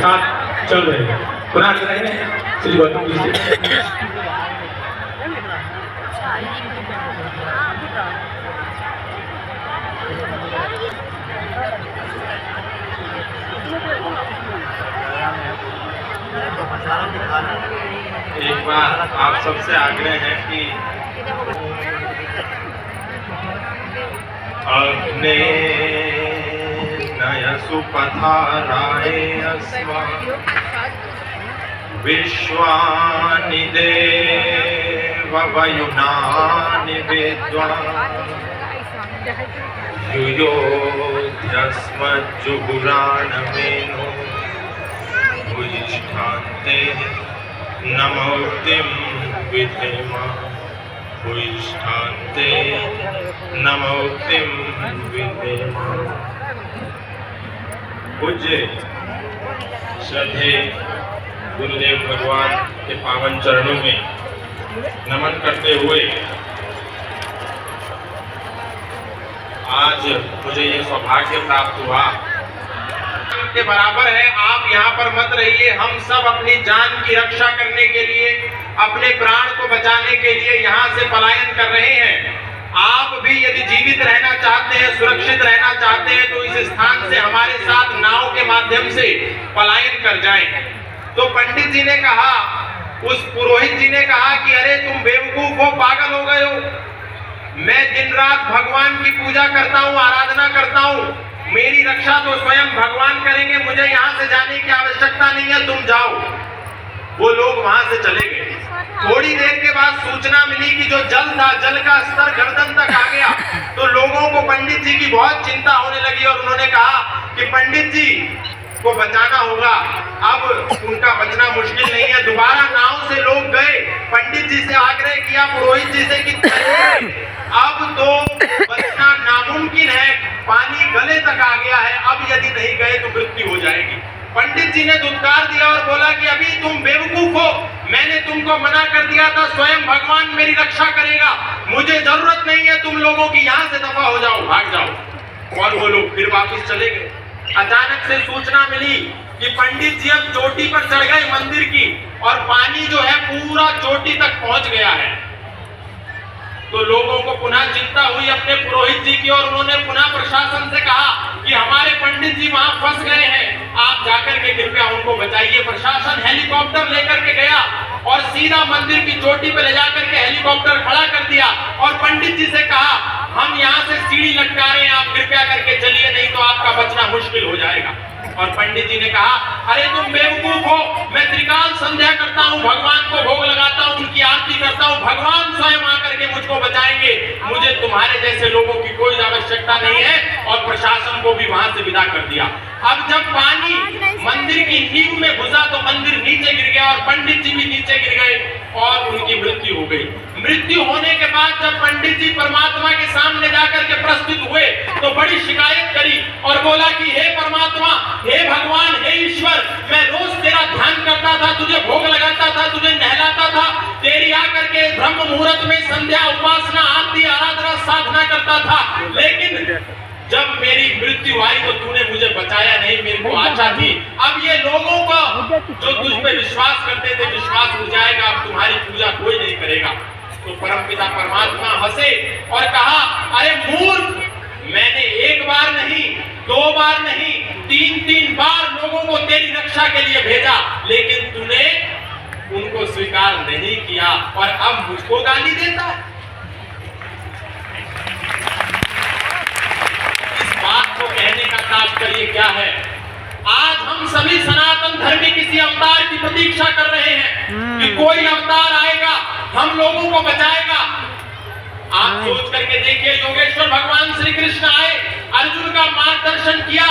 साथ चल रहे हैं। पुनः करेंगे श्री गौतम जी से। एक बार आप सबसे आग्रह है कि अग्ने नय सुपथाराय अस्मान् विश्वानि देव वयुनानि विद्वान् युयोध्यस्मज्जुहुराणमेनो भुयिष्ठान्ते नमोक्तिं विधेम भुयिष्ठान्ते नमोक्तिं विधेम। पूज्य श्रद्धे गुरुदेव भगवान के पावन चरणों में नमन करते हुए आज मुझे ये सौभाग्य प्राप्त हुआ के बराबर है। आप यहाँ पर मत रहिए, हम सब अपनी जान की रक्षा करने के लिए, अपने प्राण को बचाने के लिए यहाँ से पलायन कर रहे हैं। आप भी यदि जीवित रहना चाहते हैं, सुरक्षित रहना चाहते हैं, तो इस स्थान से हमारे साथ नाव के माध्यम से पलायन कर जाएं। तो पंडित जी ने कहा, उस पुरोहित जी ने कहा कि अरे तुम बेवकूफ हो, पागल हो गए हो। मैं दिन रात भगवान की पूजा करता हूँ, आराधना करता हूँ, मेरी रक्षा तो स्वयं भगवान करेंगे, मुझे यहाँ से जाने की आवश्यकता नहीं है, तुम जाओ। वो लोग वहां से चले गए। थोड़ी देर के बाद सूचना मिली कि जो जल था, जल का स्तर गर्दन तक आ गया। तो लोगों को पंडित जी की बहुत चिंता होने लगी और उन्होंने कहा कि पंडित जी को बचाना होगा। अब उनका बचना मुश्किल नहीं है। दोबारा नाव से लोग गए, पंडित जी से आग्रह किया, पुरोहित जी से कि अब तो बचना नामुमकिन है, पानी गले तक आ गया है, अब यदि नहीं गए तो मृत्यु हो जाएगी। पंडित जी ने धुतकार दिया और बोला कि अभी तुम बेवकूफ हो, मैंने तुमको मना कर दिया था, स्वयं भगवान मेरी रक्षा करेगा, मुझे जरूरत नहीं है तुम लोगों की, यहाँ से दफा हो जाओ, भाग जाओ। और वो लोग फिर वापस चले गए। अचानक से सूचना मिली कि पंडित जी अब चोटी पर चढ़ गए मंदिर की, और पानी जो है पूरा चोटी तक पहुंच गया है। तो लोगों को पुनः चिंता हुई अपने पुरोहित जी की, और उन्होंने पुनः प्रशासन से कहा कि हमारे पंडित जी वहां फंस गए हैं, आप जाकर के कृपया उनको बचाइए। प्रशासन हेलीकॉप्टर लेकर के गया और सीधा मंदिर की चोटी पर ले जाकर के हेलीकॉप्टर खड़ा कर दिया और पंडित जी से कहा, हम यहाँ से सीढ़ी लटका रहे हैं, आप कृपया करके चलिए, नहीं तो आपका बचना मुश्किल हो जाएगा। और पंडित जी ने कहा, अरे तुम बेवकूफ हो, मैं त्रिकाल संध्या करता हूँ, भगवान को भोग लगाता हूँ, उनकी आरती करता हूँ, भगवान स्वयं आकर के मुझको बचाएंगे, मुझे तुम्हारे जैसे लोगों की कोई आवश्यकता नहीं है। और प्रशासन को भी वहां से विदा कर दिया। अब जब पानी मंदिर की नींव में घुसा तो मंदिर नीचे गिर गया और पंडित जी भी नीचे गिर गए और उनकी मृत्यु हो गई। मृत्यु होने के बाद जब पंडित जी परमात्मा के सामने जाकर के प्रस्तुत हुए तो बड़ी शिकायत करी और बोला कि हे परमात्मा, हे भगवान, हे ईश्वर, मैं रोज तेरा ध्यान करता था, तुझे भोग लगाता था, तुझे नहलाता था, तेरी आकर के ब्रह्म मुहूर्त में संध्या, उपासना, आरती, आराधना, साधना करता था, लेकिन जब मेरी मृत्यु आई तो तूने मुझे बचाया नहीं, मेरे को आशा थी। अब ये लोगों का जो तुझ पे विश्वास करते थे, विश्वास हो जाएगा, अब तुम्हारी पूजा कोई नहीं करेगा। तो परमपिता परमात्मा हंसे और कहा, अरे मूर्ख, मैंने एक बार नहीं, दो बार नहीं, तीन बार लोगों को तेरी रक्षा के लिए भेजा, लेकिन तूने उनको स्वीकार नहीं किया और अब मुझको गाली देता है। बात को कहने का तात्पर्य क्या है? आज हम सभी सनातन धर्मी किसी अवतार की प्रतीक्षा कर रहे हैं कि कोई अवतार आएगा, हम लोगों को बचाएगा। आप सोच करके देखिए, योगेश्वर भगवान श्री कृष्ण आए, अर्जुन का मार्गदर्शन किया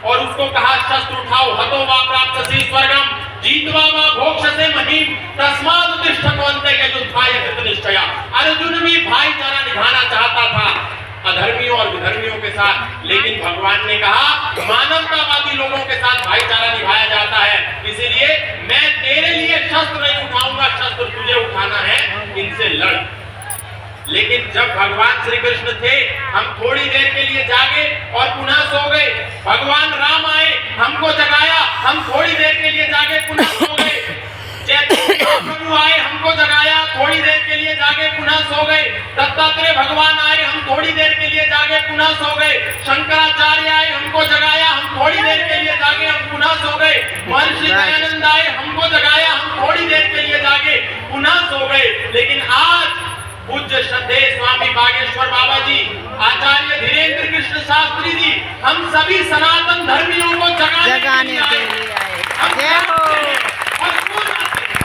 और उसको कहा, शस्त्र उठाओ, हतो वा प्राप्स्यसि स्वर्गम, जीत्वा वा भोक्ष्यसे महीम, तस्मात् उत्तिष्ठ कौन्तेय युद्धाय कृतनिश्चया। अर्जुन भी भाईचारा निभाना चाहता था अधर्मियों और विधर्मियों के साथ, लेकिन भगवान ने कहा मानवतावादी लोगों के साथ भाईचारा निभाया जाता है, इसीलिए मैं तेरे लिए शस्त्र नहीं उठाऊंगा, शस्त्र तुझे उठाना है, इनसे लड़। लेकिन जब भगवान श्री कृष्ण थे, हम थोड़ी देर के लिए जागे और पुनः सो गए। भगवान राम आए, हमको जगाया, हम थोड़ी देर पुनः सो गए। शंकराचार्य आए, हमको जगाया, हम थोड़ी देर के लिए जागे, हम पुनः सो गए। महर्षि दयानंद आए, हमको जगाया, हम थोड़ी देर के लिए जागे, पुनः सो गए। लेकिन आज पूज्य श्रद्धेय स्वामी बागेश्वर बाबा जी, आचार्य धीरेन्द्र कृष्ण शास्त्री जी, हम सभी सनातन धर्मियों को जगाने के लिए आए। हम जागते हैं और सो जाते हैं।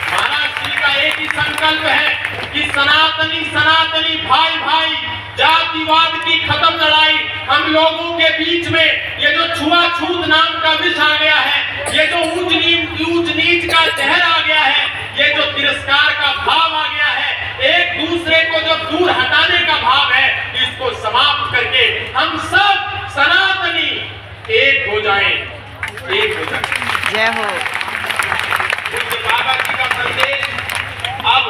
महाराज श्री का एक ही संकल्प है कि सनातनी सनातनी भाई भाई, जातिवाद की खत्म लड़ाई। हम लोगों के बीच में ये जो छुआछूत नाम का विष आ गया है, ये जो ऊंच नीच का जहर आ गया है, ये जो तिरस्कार का भाव आ गया है, एक दूसरे को जो दूर हटाने का भाव है, इसको समाप्त करके हम सब सनातनी एक हो जाएं, एक हो जाएं। जय हो। बाबा जी का संदेश अब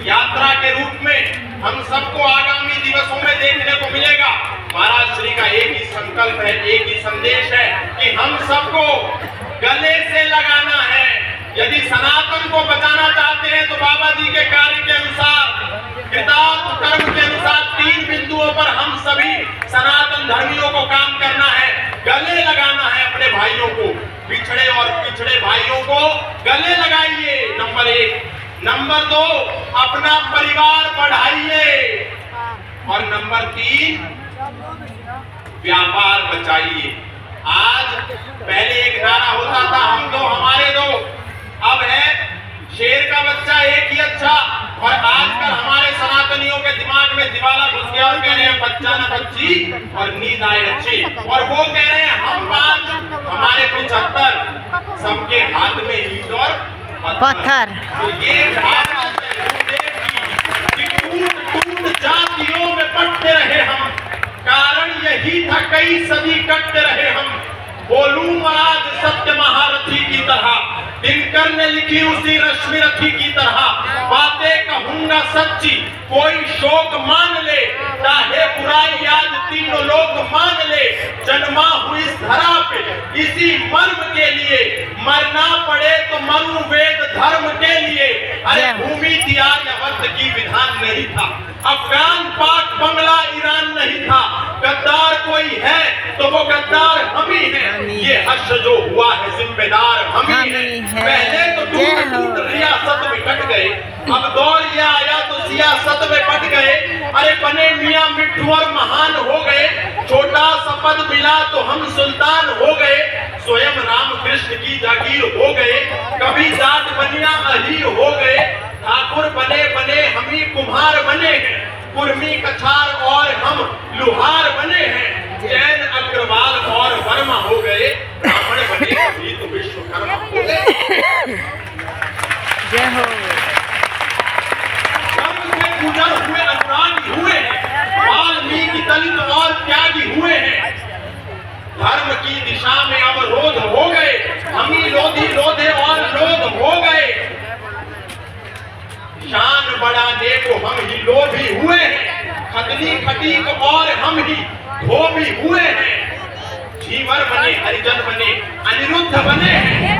यात्रा के रूप में हम सबको आगामी दिवसों में देखने को मिलेगा। महाराज श्री का एक ही संकल्प है, एक ही संदेश है कि हम सबको गले से लगाना है। यदि सनातन को बचाना चाहते हैं तो बाबा जी के कार्य के अनुसार, कृतार्थ कर्म के अनुसार 3 बिंदुओं पर हम सभी सनातन धर्मियों को काम करना है। गले लगाना है अपने भाइयों को, पिछड़े और पिछड़े भाइयों को गले लगाइए, नंबर 1। नंबर 2, अपना परिवार बढ़ाइए। और नंबर 3, व्यापार बचाइए। आज पहले एक नारा होता था, हम दो हमारे दो, अब है शेर का बच्चा एक ही अच्छा। और आजकल हमारे सनातनियों के दिमाग में दिवाला घुस गया और कह रहे हैं बच्चा न बच्ची और नींद आए अच्छी। और वो कह रहे हैं हम 5, हमारे 75, सबके हाथ में ईंट और पत्थर। तो ये भावना कि टूट जातियों में बंटते रहे हम, कारण यही था कई सदी कटते रहे हम। बोलूंगा आज सत्य महारथी की तरह, दिनकर ने लिखी उसी रश्मि रथी की तरह, बातें कहूंगा सच्ची कोई शोक मान ले, चाहे बुराई आज तीनों लोग मान ले। जन्मा हुई इस धरा पे इसी मर्म के लिए, मरना पड़े तो मरूं वेद धर्म के लिए। अरे भूमि थी आर्यवर्त की विधान नहीं था, अफगान पाक बंगला ईरान नहीं था। गद्दार कोई है तो वो गद्दार हम ही हैं। ये हश्र जो हुआ है जिम्मेदार हम ही हैं। पहले तो टूट रियासत में कट गए, अब दौर ये आया तो सियासत में बट गए। अरे बने मियां मिट्ठू और महान हो गए, छोटा सा पद मिला तो हम सुल्तान हो गए। स्वयं राम कृष्ण की जागीर हो गए, कभी जाट बनिया अहीर हो गए। ठाकुर बने बने हम ही कुम्हार बने हैं, कुर्मी कछार और हम लुहार बने हैं। जैन अग्रवाल और वर्मा हो गए, ब्राह्मण बने अभी तो विश्वकर्मा हो गए। जय हो। कर्म में गुजर हुए अनुरागी हुए हैं, वाल्मीकि दलित और त्यागी हुए हैं। धर्म की दिशा में अवरोध हो गए, हम ही लोधे और लोध हो गए। शान बढ़ाने को हम ही लोभी हुए हैं, खतनी खटीक और हम ही धोबी हुए हैं। जीवर बने, हरिजन बने, अनिरुद्ध बने हैं।